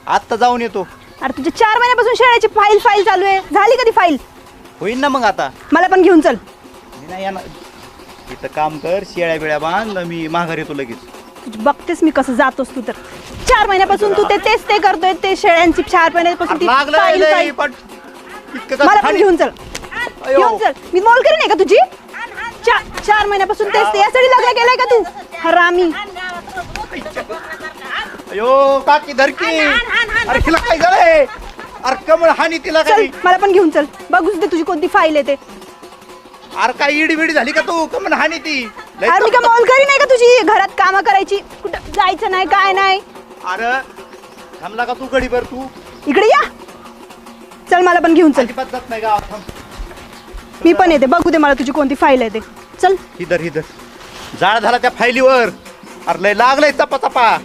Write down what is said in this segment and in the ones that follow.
आत्ता जाऊन येतो. अरे तुझ्या 4 महिन्यापासून शेळ्याची फाईल चालू आहे. झाली कधी फाईल? होईन ना मग आता. मला पण घेऊन चल. मी नाही येणार. इथं काम कर, शेळ्या बिळ्या बांध, मी माघार येतो लगेच. तुझी बघतेस मी कसं जातोस तू तर. 4 महिन्यापासून तू तेच करतोय. ते शेळ्यांची 4 महिन्यापासून ती फाईल. मला पण घेऊन चल. घेऊन चल. मी मोलकरी नाही का तुझी? 4 महिन्यापासून तेच यासाठी लग्न केलंय का तू? हरामी. अयो काकी धरकी. अरे तिला काय झालंय? अरे कमळ हानी तिला चल काय? मला पण घेऊन चल. बघूच दे तुझी कोणती फाईल आहे ते. अरे काय इडी बिडी झाली का तू? कमळ हानी ती. अरे मी का मोलकरी नाही का तुझी? घरात कामं करायची, कुठं जायचं नाही, काय नाही. अरे थांबला का तू गडीभर? तू इकडे या. चल मला पण घेऊन चल. अजिबात जात नाही गावात. थांब. मी पण येते. बघू दे मला तुझी कोणती फाईल आहे ते. चल. हिदर जाळ झाला त्या फाईलीवर. अरे लय लागलंय चपा.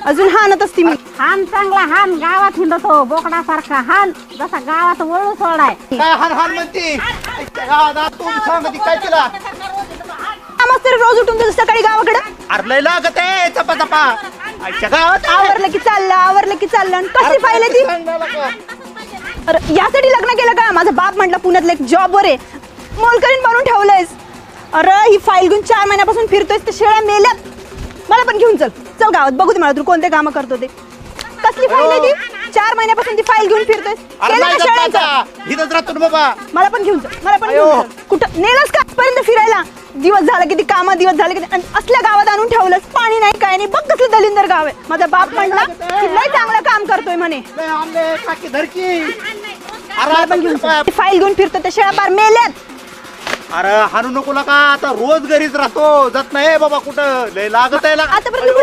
अजून हाणत असती मी. हान चांगला हान. गावात हिंडतो बोकडासारखा हान. जसा गावात वळू सोडाय. काय हान म्हणते? गावात तू सांगती काय तिला? मस्त रोज उठून तुझं सकाळी गावाकडे. अरे लय लागत आहे चपा. आईच्या गावात आवरलं की चाललं. आणि कसली फाईल आहे ती? अरे यासाठी लग्न केलं का? माझा बाप म्हटलं पुण्यातलं एक जॉबवर आहे, मोलकरीन बनवून ठेवलंयस. अरे ही फाईल घेऊन 4 महिन्यापासून फिरतोयस. ते शेळ्या मेल्यात. मला पण घेऊन चल गावात. बघू दे मला तू कोणते कामं करतो ते. कसली फाईल आहे ती? 4 महिन्यापासून ती फाईल घेऊन फिरतोयस. केलं का शेळ्यांचं? हिथंच राहतो ना बाबा. मला पण घेऊन चल. कुठं नेलंस का आजपर्यंत फिरायला? दिवस झाला किती कामं, दिवस झाले किती, आणि असल्या गावात आणून ठेवलंस. पाणी नाही, काय नाही. बघ कसलं दलिंदर गाव आहे. माझा बाप म्हणला की लय चांगलं काम करतोय म्हणे. काकी धरकी. मला पण घेऊन चल. फाईल घेऊन फिरतो. त्या शेळ्या पार मेल्यात. अरे हाणू नको का? आता रोज घरीच राहतो. जात नाही बाबा कुठं. लय लागत आहे. आतापर्यंत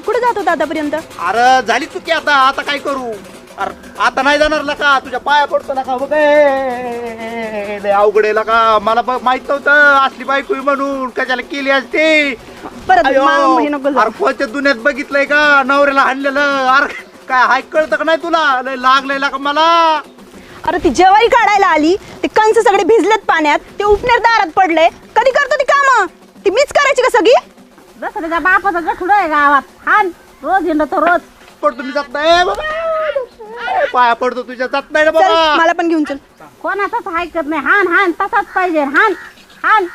कुठे जात होता आतापर्यंत? अरे झाली चुकी. आता काय करू? अरे आता नाही जाणार का? तुझ्या पाया पडतो का? बघ लय अवघड आहे का? मला माहित नव्हतं असली बायको आहे म्हणून. कशाला केली असते? परत अयो, मागं नको जाऊ. अरे कोणत्या दुनियात बघितलंय का नवऱ्याला हाणलेलं? अरे काय हाय कळतं का नाही तुला? लय लागलंय का मला? अरे ती ज्वारी काढायला आली, ते कंस सगळे भिजलेत पाण्यात, ते उपनेर दारात पडले. कधी करतो ती कामं? ती मीच करायची का सगळी? जसं त्याच्या बापाचा गठुडा आहे गावात. हान रोज हिंडतो रोज. पडतो मी. जात नाही बाबा. पाया पडतो तुझ्या. जात नाही ना चल बाबा. मला पण घेऊन चल. कोणाचाच ऐकत नाही. हान तसाच पाहिजे. हान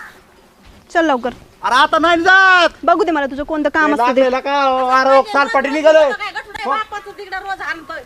चल लवकर. अरे आता नाही जात. बघू दे मला तुझं कोणतं काम असतं ते. लागलेला का? अरे सालपाटी निघालोय. बापाचं तिकडे रोज हाणतोय.